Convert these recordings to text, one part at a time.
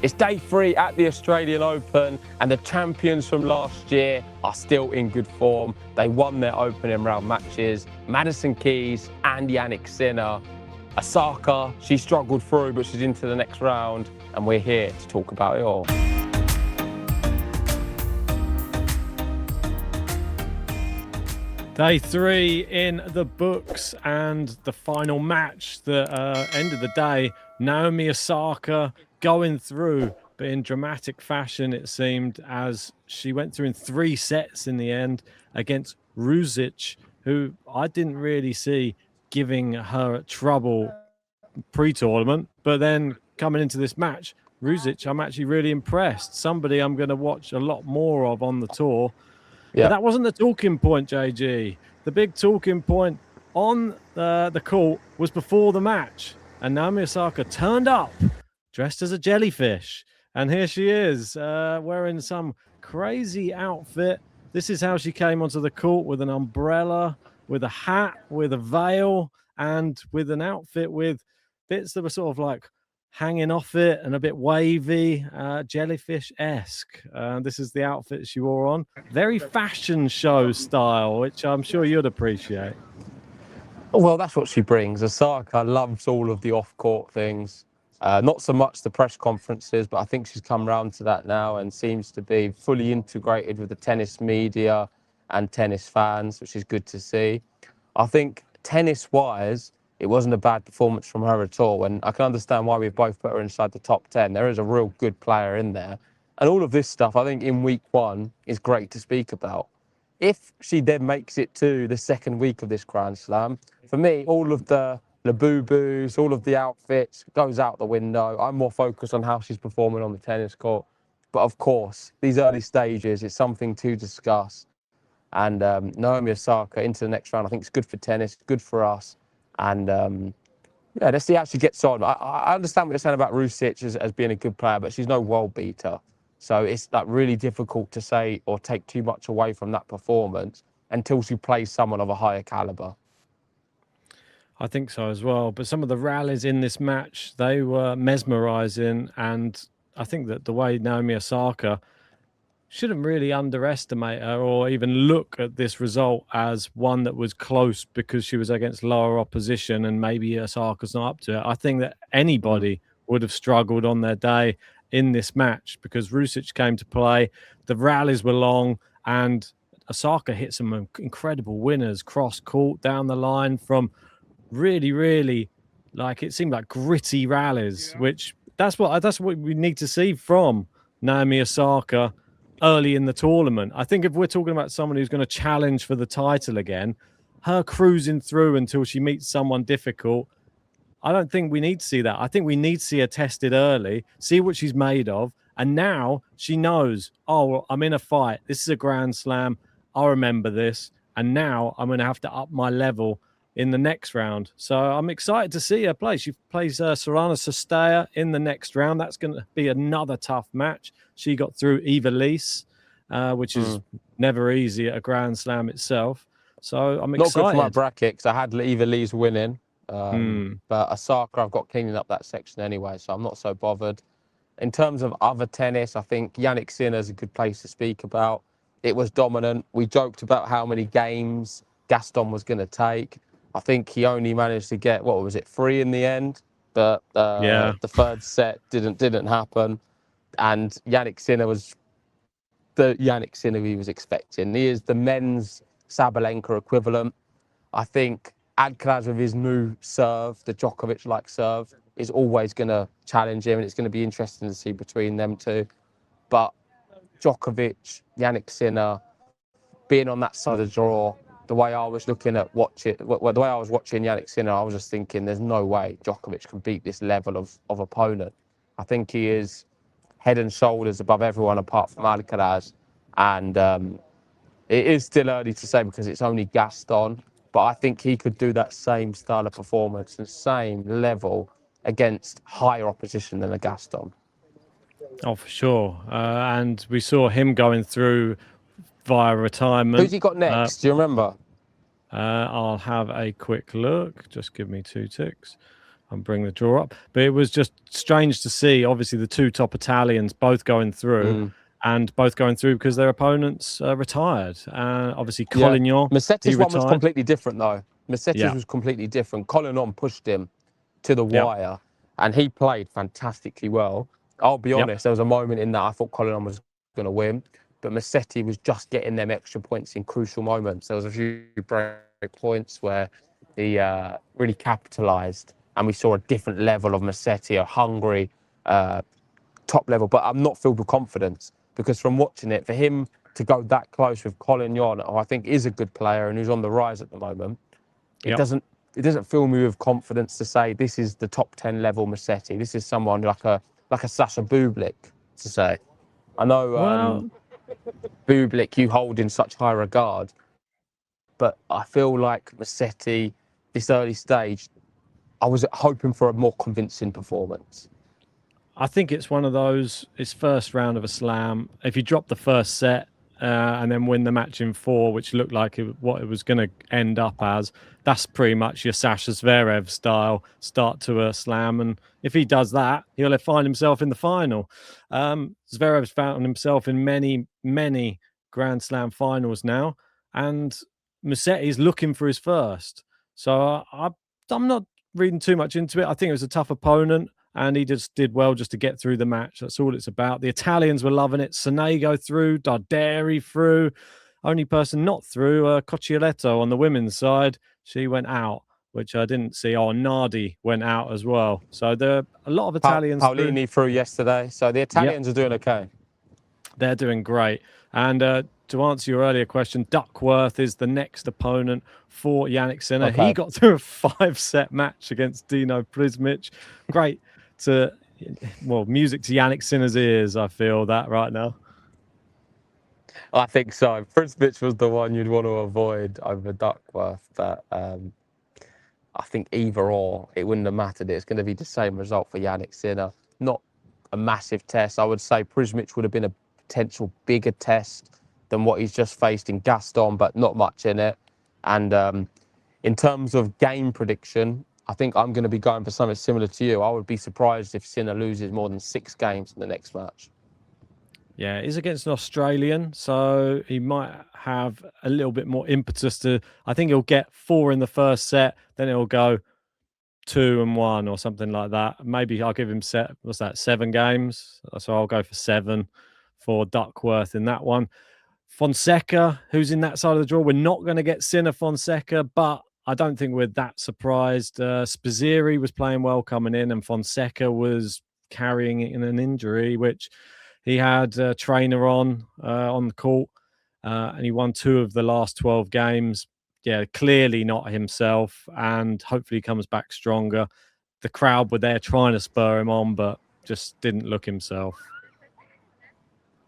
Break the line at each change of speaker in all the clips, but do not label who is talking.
It's day 3 at the Australian Open, and the champions from last year are still in good form. They won their opening round matches. Madison Keys and Jannik Sinner. Osaka, she struggled through, but she's into the next round, and we're here to talk about it all.
Day 3 in the books, and the final match that ended the day, Naomi Osaka going through, but in dramatic fashion, it seemed, as she went through in 3 sets in the end against Ruud, who I didn't really see giving her trouble pre-tournament, but then coming into this match, Ruud, I'm actually really impressed. Somebody I'm going to watch a lot more of on the tour. Yeah. But that wasn't the talking point, JG. The big talking point on the court was before the match. And Naomi Osaka turned up dressed as a jellyfish. And here she is wearing some crazy outfit. This is how she came onto the court, with an umbrella, with a hat, with a veil, and with an outfit with bits that were sort of like hanging off it and a bit wavy, jellyfish-esque. This is the outfit she wore on. Very fashion show style, which I'm sure you'd appreciate.
Well, that's what she brings. Osaka loves all of the off-court things. Not so much the press conferences, but I think she's come around to that now and seems to be fully integrated with the tennis media and tennis fans, which is good to see. I think tennis-wise, it wasn't a bad performance from her at all. And I can understand why we've both put her inside the top 10. There is a real good player in there. And all of this stuff, I think, in week 1 is great to speak about. If she then makes it to the second week of this Grand Slam, for me, all of the boo-boos, all of the outfits goes out the window. I'm more focused on how she's performing on the tennis court. But of course, these early stages, it's something to discuss. And Naomi Osaka into the next round, I think it's good for tennis, good for us. And yeah, let's see how she gets on. I understand what you're saying about Ruud as being a good player, but she's no world beater. So it's like really difficult to say or take too much away from that performance until she plays someone of a higher caliber.
I think so as well. But some of the rallies in this match, they were mesmerizing. And I think that the way Naomi Osaka shouldn't really underestimate her or even look at this result as one that was close because she was against lower opposition and maybe Osaka's not up to it. I think that anybody would have struggled on their day in this match because Ruud came to play. The rallies were long and Osaka hit some incredible winners cross court down the line from really, really, like, it seemed like gritty rallies, which that's what we need to see from Naomi Osaka early in the tournament. I think if we're talking about someone who's going to challenge for the title again, her cruising through until she meets someone difficult, I don't think we need to see that. I think we need to see her tested early, see what she's made of, and now she knows, oh, well, I'm in a fight. This is a Grand Slam. I remember this, and now I'm going to have to up my level in the next round. So I'm excited to see her play. She plays Sorana Cestaya in the next round. That's going to be another tough match. She got through Eva Lees, which is never easy at a Grand Slam itself. So I'm excited.
Not good for my bracket because I had Eva Lees winning. But Osaka, I've got cleaning up that section anyway, so I'm not so bothered. In terms of other tennis, I think Jannik Sinner is a good place to speak about. It was dominant. We joked about how many games Gaston was going to take. I think he only managed to get, 3 in the end? But the third set didn't happen. And Jannik Sinner was the Jannik Sinner he was expecting. He is the men's Sabalenka equivalent. I think Alcaraz with his new serve, the Djokovic-like serve, is always going to challenge him, and it's going to be interesting to see between them two. But Djokovic, Jannik Sinner, being on that side of the draw, the way I was watching Jannik Sinner, I was just thinking, there's no way Djokovic can beat this level of opponent. I think he is head and shoulders above everyone apart from Hurkacz. And it is still early to say because it's only Gaston, but I think he could do that same style of performance and same level against higher opposition than a Gaston.
Oh, for sure. And we saw him going through via retirement.
Who's he got next? Do you remember?
I'll have a quick look. Just give me 2 ticks. and bring the draw up. But it was just strange to see, obviously, the two top Italians both going through, and both going through because their opponents retired. Obviously, Collignon,
Massetti's one was completely different, though. Massetti's was completely different. Collignon pushed him to the wire, and he played fantastically well. I'll be honest, there was a moment in that I thought Collignon was going to win, but Massetti was just getting them extra points in crucial moments. There was a few break points where he really capitalised, and we saw a different level of Massetti, a hungry, top level. But I'm not filled with confidence, because from watching it, for him to go that close with Collignon, who I think is a good player and who's on the rise at the moment, it doesn't fill me with confidence to say this is the top 10 level Massetti. This is someone like a Sasha Bublik, to say. I know Bublik you hold in such high regard, but I feel like Massetti, this early stage, I was hoping for a more convincing performance.
I think it's one of those, it's first round of a slam. If you drop the first set and then win the match in 4, which looked like what it was going to end up as, that's pretty much your Sasha Zverev style start to a slam. And if he does that, he'll find himself in the final. Zverev's found himself in many, many Grand Slam finals now. And Musetti's looking for his first. So I'm not reading too much into it. I think it was a tough opponent, and he just did well just to get through the match. That's all it's about. The Italians were loving it. Sonego through, Darderi through. Only person not through, Coccialetto on the women's side. She went out, which I didn't see. Oh, Nardi went out as well. So there are a lot of Italians.
Paolini through yesterday. So the Italians are doing okay.
They're doing great. And to answer your earlier question, Duckworth is the next opponent for Jannik Sinner. Okay. He got through a 5-set match against Dino Prismic. Great music to Jannik Sinner's ears, I feel that right now.
I think so. Prismic was the one you'd want to avoid over Duckworth, but I think either or, it wouldn't have mattered. It's going to be the same result for Jannik Sinner. Not a massive test. I would say Prismic would have been a potential bigger test than what he's just faced in Gaston, but not much in it. And in terms of game prediction, I think I'm going to be going for something similar to you. I would be surprised if Sinner loses more than 6 games in the next match.
Yeah, he's against an Australian, so he might have a little bit more impetus to... I think he'll get 4 in the first set, then it'll go 2-1 or something like that. Maybe I'll give him 7 games? So I'll go for 7 for Duckworth in that one. Fonseca, who's in that side of the draw, we're not going to get Sinner Fonseca, but I don't think we're that surprised. Spizzirri was playing well coming in, and Fonseca was carrying in an injury, which he had a trainer on the court, and he won 2 of the last 12 games. Yeah, clearly not himself, and hopefully he comes back stronger. The crowd were there trying to spur him on, but just didn't look himself.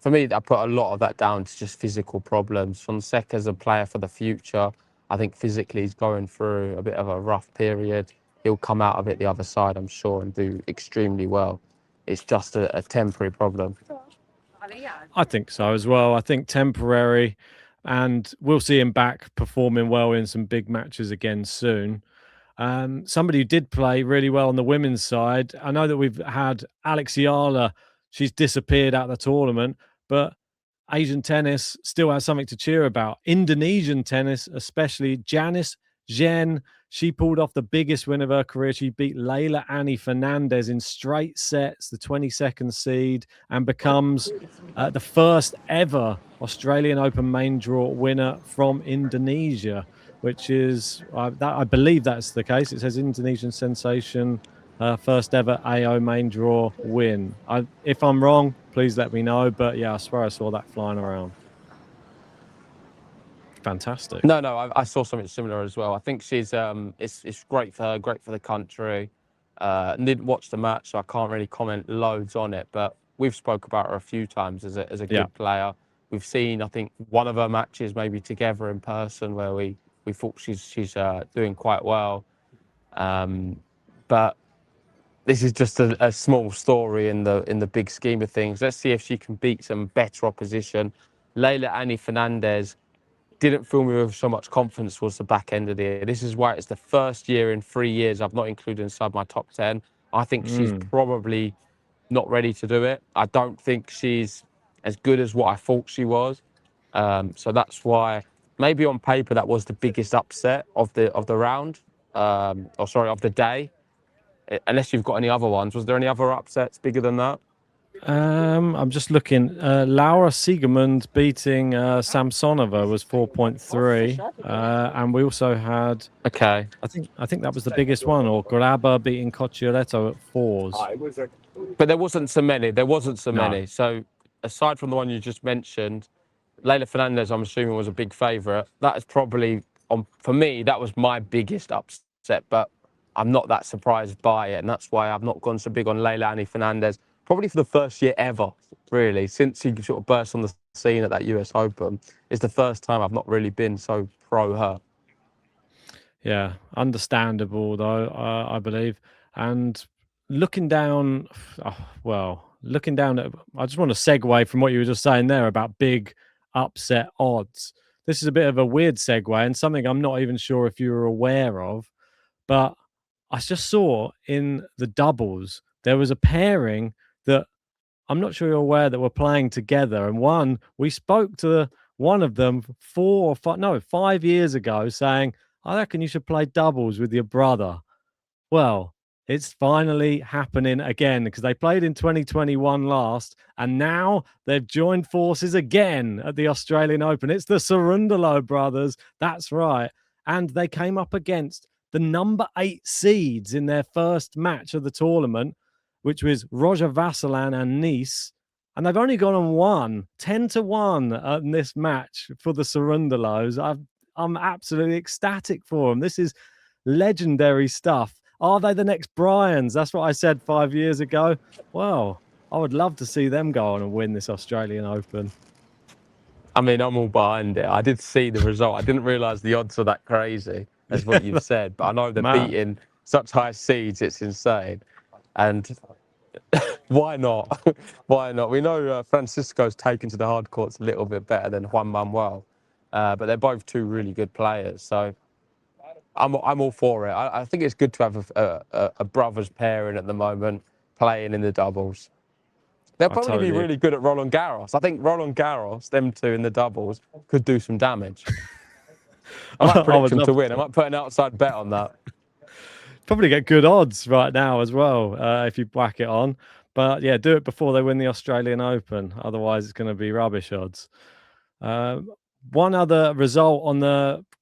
For me, I put a lot of that down to just physical problems. Fonseca's a player for the future. I think physically he's going through a bit of a rough period. He'll come out of it the other side, I'm sure, and do extremely well. It's just a temporary problem.
I think so as well. I think temporary, and we'll see him back performing well in some big matches again soon. Somebody who did play really well on the women's side, I know that we've had Alexiala. She's disappeared out of the tournament, but Asian tennis still has something to cheer about. Indonesian tennis, especially Janice Zhen, she pulled off the biggest win of her career. She beat Leylah Fernandez in straight sets, the 22nd seed, and becomes the first ever Australian Open main draw winner from Indonesia, which is, I believe that's the case. It says Indonesian sensation, first ever AO main draw win. If I'm wrong, please let me know. But yeah, I swear I saw that flying around. Fantastic.
No, I saw something similar as well. I think she's it's great for her, great for the country. Didn't watch the match, so I can't really comment loads on it. But we've spoke about her a few times as a good player. We've seen, I think, one of her matches maybe together in person where we thought she's doing quite well. But this is just a small story in the big scheme of things. Let's see if she can beat some better opposition. Leylah Fernandez didn't fill me with so much confidence towards the back end of the year. This is why it's the first year in 3 years I've not included inside my top 10. I think she's probably not ready to do it. I don't think she's as good as what I thought she was. So that's why maybe on paper that was the biggest upset of the round, of the day. Unless you've got any other ones. Was there any other upsets bigger than that?
I'm just looking. Laura Siegemund beating Samsonova was 4.3, and we also had.
Okay.
I think that was the biggest one, or Grabber beating Cocciaretto at 4s.
But there wasn't so many. Many. So aside from the one you just mentioned, Leylah Fernandez, I'm assuming, was a big favourite. That is probably for me. That was my biggest upset, but I'm not that surprised by it, and that's why I've not gone so big on Leylah Fernandez. Probably for the first year ever, really, since he sort of burst on the scene at that US Open. It's the first time I've not really been so pro her.
Yeah, understandable though, I believe. And looking down, I just want to segue from what you were just saying there about big upset odds. This is a bit of a weird segue and something I'm not even sure if you were aware of, but I just saw in the doubles, there was a pairing that I'm not sure you're aware that we're playing together. And we spoke to one of them 5 years ago saying, I reckon you should play doubles with your brother. Well, it's finally happening again because they played in 2021 last, and now they've joined forces again at the Australian Open. It's the Cerundolo brothers. That's right. And they came up against the number 8 seeds in their first match of the tournament, which was Roger Vasselin and Nice. And they've only gone and won 10-1 in this match for the Cerundolos. I'm absolutely ecstatic for them. This is legendary stuff. Are they the next Bryans? That's what I said 5 years ago. Well, I would love to see them go on and win this Australian Open.
I mean, I'm all behind it. I did see the result. I didn't realise the odds are that crazy, as what you've said. But I know they're beating such high seeds. It's insane. And why not? Why not? We know Francisco's taken to the hard courts a little bit better than Juan Manuel. But they're both two really good players. So I'm all for it. I think it's good to have a brothers pairing at the moment playing in the doubles. They'll probably be really good at Roland Garros. I think Roland Garros, them two in the doubles, could do some damage. I might predict them to win. I might put an outside bet on that.
Probably get good odds right now as well if you whack it on. But yeah, do it before they win the Australian Open. Otherwise, it's going to be rubbish odds. One other result on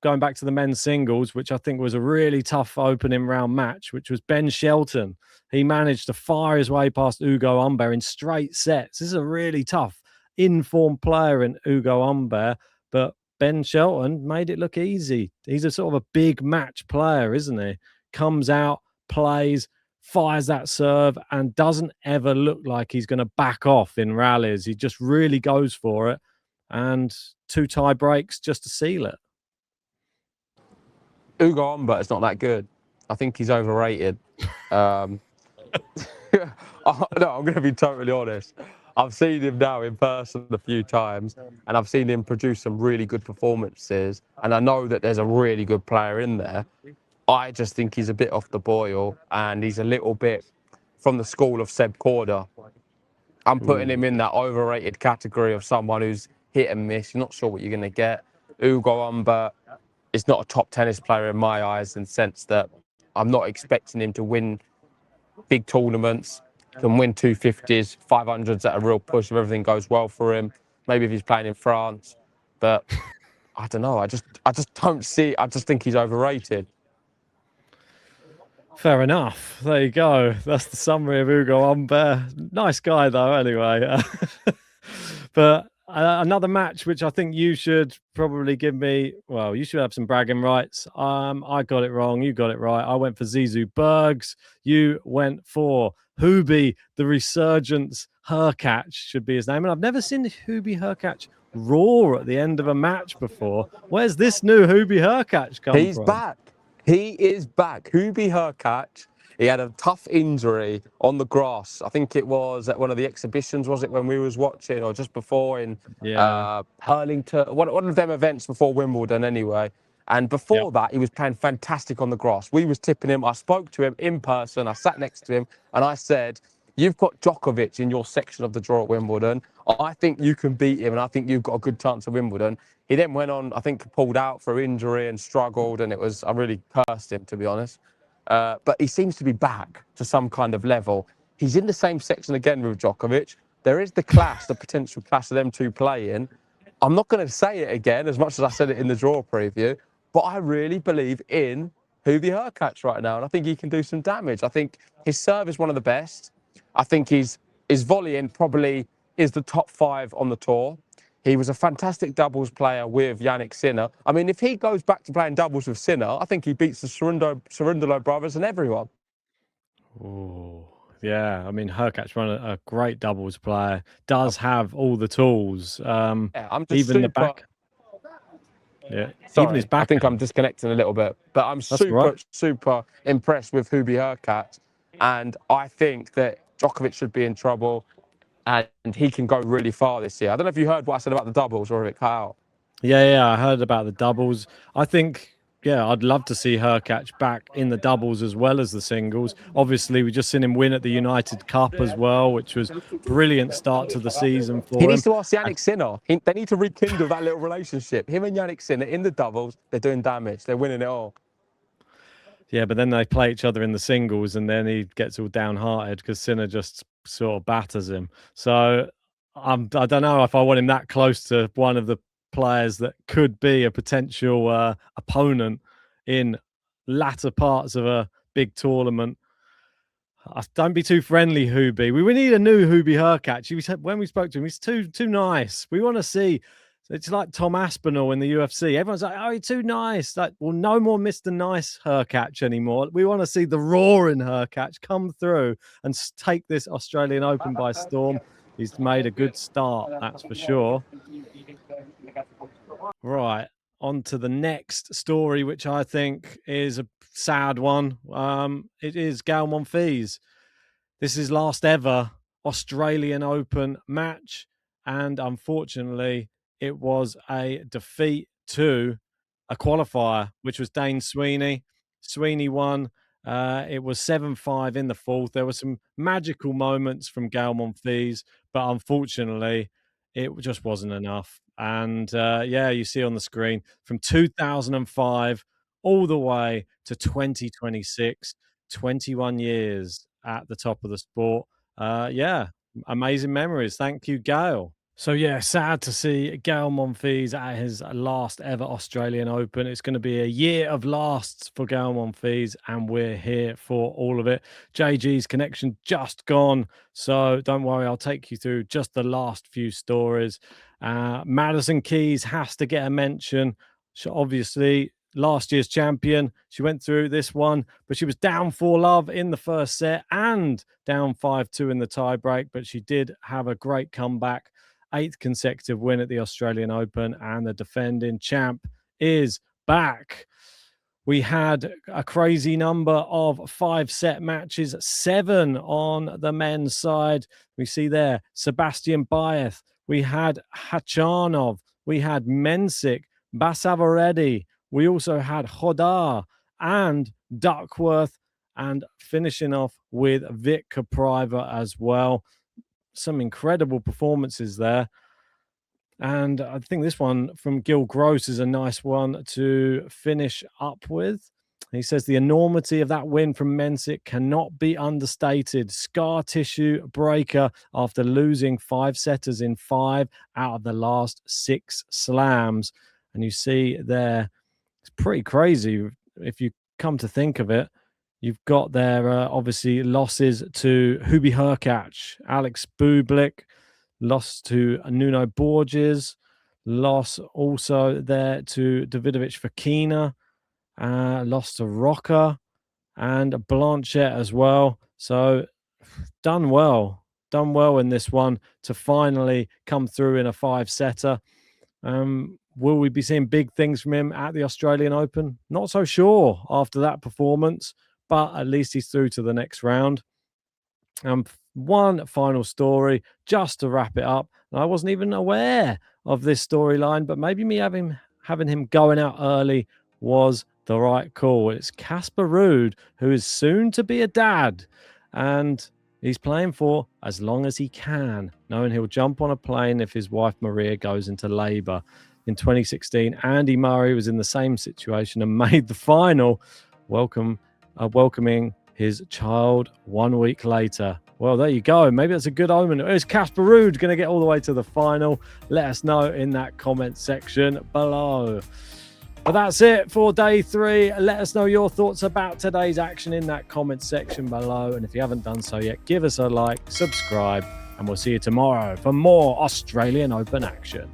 going back to the men's singles, which I think was a really tough opening round match, which was Ben Shelton. He managed to fire his way past Ugo Humbert in straight sets. This is a really tough, informed player in Ugo Humbert, but Ben Shelton made it look easy. He's a sort of a big match player, isn't he? Comes out, plays, fires that serve, and doesn't ever look like he's going to back off in rallies. He just really goes for it. And 2 tie breaks just to seal it.
Ugo Humbert is not that good. I think he's overrated. No, I'm going to be totally honest. I've seen him now in person a few times, and I've seen him produce some really good performances. And I know that there's a really good player in there. I just think he's a bit off the boil, and he's a little bit from the school of Seb Korda. I'm putting him in that overrated category of someone who's hit and miss. You're not sure what you're going to get. Ugo Humbert is not a top tennis player in my eyes, in the sense that I'm not expecting him to win big tournaments. He can win 250s, 500s at a real push if everything goes well for him. Maybe if he's playing in France. But I don't know. I just don't see. I just think he's overrated.
Fair enough. There you go. That's the summary of Ugo Humbert. Nice guy, though, anyway. But another match, which I think you should probably give me, well, you should have some bragging rights. I got it wrong. You got it right. I went for Zizou Bergs. You went for Hubie, the resurgence. Hurkacz should be his name. And I've never seen Hubie Hurkacz roar at the end of a match before. Where's this new Hubie Hurkacz come from?
He's back. He is back. Hubie Hurkacz He had a tough injury on the grass. I think it was at one of the exhibitions, was it, when we was watching, or just before in Hurlington, one of them events before Wimbledon anyway. And before that, he was playing fantastic on the grass. We was tipping him. I spoke to him in person. I sat next to him and I said, you've got Djokovic in your section of the draw at Wimbledon. I think you can beat him and I think you've got a good chance of Wimbledon. He then went on, I think, pulled out for injury and struggled, and I really cursed him, to be honest. But he seems to be back to some kind of level. He's in the same section again with Djokovic. There is the clash, the potential clash of them two playing. I'm not going to say it again as much as I said it in the draw preview, but I really believe in Hurkacz right now, and I think he can do some damage. I think his serve is one of the best. I think his volleying probably is the top 5 on the tour. He was a fantastic doubles player with Jannik Sinner. I mean, if he goes back to playing doubles with Sinner, I think he beats the Cerundolo brothers and everyone.
Oh, yeah. I mean, Hurkacz, a great doubles player, does have all the tools.
I'm just
even the back. Yeah,
sorry,
even his back.
I think I'm disconnecting a little bit, but I'm super impressed with Hurkacz, and I think that Djokovic should be in trouble. And he can go really far this year. I don't know if you heard what I said about the doubles or if it cut out.
Yeah, I heard about the doubles. I think, I'd love to see Hurkacz back in the doubles as well as the singles. Obviously, we just seen him win at the United Cup as well, which was a brilliant start to the season for him.
He needs to ask Jannik Sinner. They need to rekindle that little relationship. Him and Jannik Sinner in the doubles, they're doing damage. They're winning it all.
Yeah, but then they play each other in the singles and then he gets all downhearted because Sinner just sort of batters him. So I don't know if I want him that close to one of the players that could be a potential opponent in latter parts of a big tournament. Don't be too friendly, Hubie. We need a new Hurkacz. When we spoke to him, he's too nice. We want to see. It's like Tom Aspinall in the UFC. Everyone's like, oh, he's too nice. Like, well, no more Mr. Nice Hurkacz anymore. We want to see the roaring Hurkacz come through and take this Australian Open by storm. He's made a good start, that's for sure. Right, on to the next story, which I think is a sad one. It is Gael Monfils. This is last ever Australian Open match, and unfortunately, it was a defeat to a qualifier, which was Dane Sweeney. Sweeney won. It was 7-5 in the fourth. There were some magical moments from Gael Monfils, but unfortunately, it just wasn't enough. And you see on the screen from 2005 all the way to 2026, 21 years at the top of the sport. Amazing memories. Thank you, Gael. So, sad to see Gael Monfils at his last ever Australian Open. It's going to be a year of lasts for Gael Monfils, and we're here for all of it. JG's connection just gone, so don't worry, I'll take you through just the last few stories. Madison Keys has to get a mention. She, obviously, last year's champion. She went through this one, but she was down 4-love in the first set and down 5-2 in the tiebreak, but she did have a great comeback. 8th consecutive win at the Australian Open, and the defending champ is back. We had a crazy number of 5-set matches, 7 on the men's side. We see there Sebastian Baez, we had Khachanov, we had Mensik, Basavaredi, we also had Hodar and Duckworth, and finishing off with Vic Capriva as well. Some incredible performances there. And I think this one from Gil Gross is a nice one to finish up with. He says the enormity of that win from Mensik cannot be understated. Scar tissue breaker after losing 5-setters in 5 out of the last 6 slams. And you see there, it's pretty crazy if you come to think of it. You've got there, obviously, losses to Hurkacz, Alex Bublik, loss to Nuno Borges, loss also there to Davidovich Fokina, loss to Rocker and Blanchette as well. So done well in this one to finally come through in a 5-setter. Will we be seeing big things from him at the Australian Open? Not so sure after that performance, but at least he's through to the next round. One final story just to wrap it up. And I wasn't even aware of this storyline, but maybe me having him going out early was the right call. It's Casper Ruud, who is soon to be a dad, and he's playing for as long as he can, knowing he'll jump on a plane if his wife Maria goes into labour. In 2016, Andy Murray was in the same situation and made the final, welcoming his child 1 week later. Well, there you go. Maybe that's a good omen. Is Casper Ruud going to get all the way to the final? Let us know in that comment section below. But that's it for day 3. Let us know your thoughts about today's action in that comment section below. And if you haven't done so yet, give us a like, subscribe, and we'll see you tomorrow for more Australian Open action.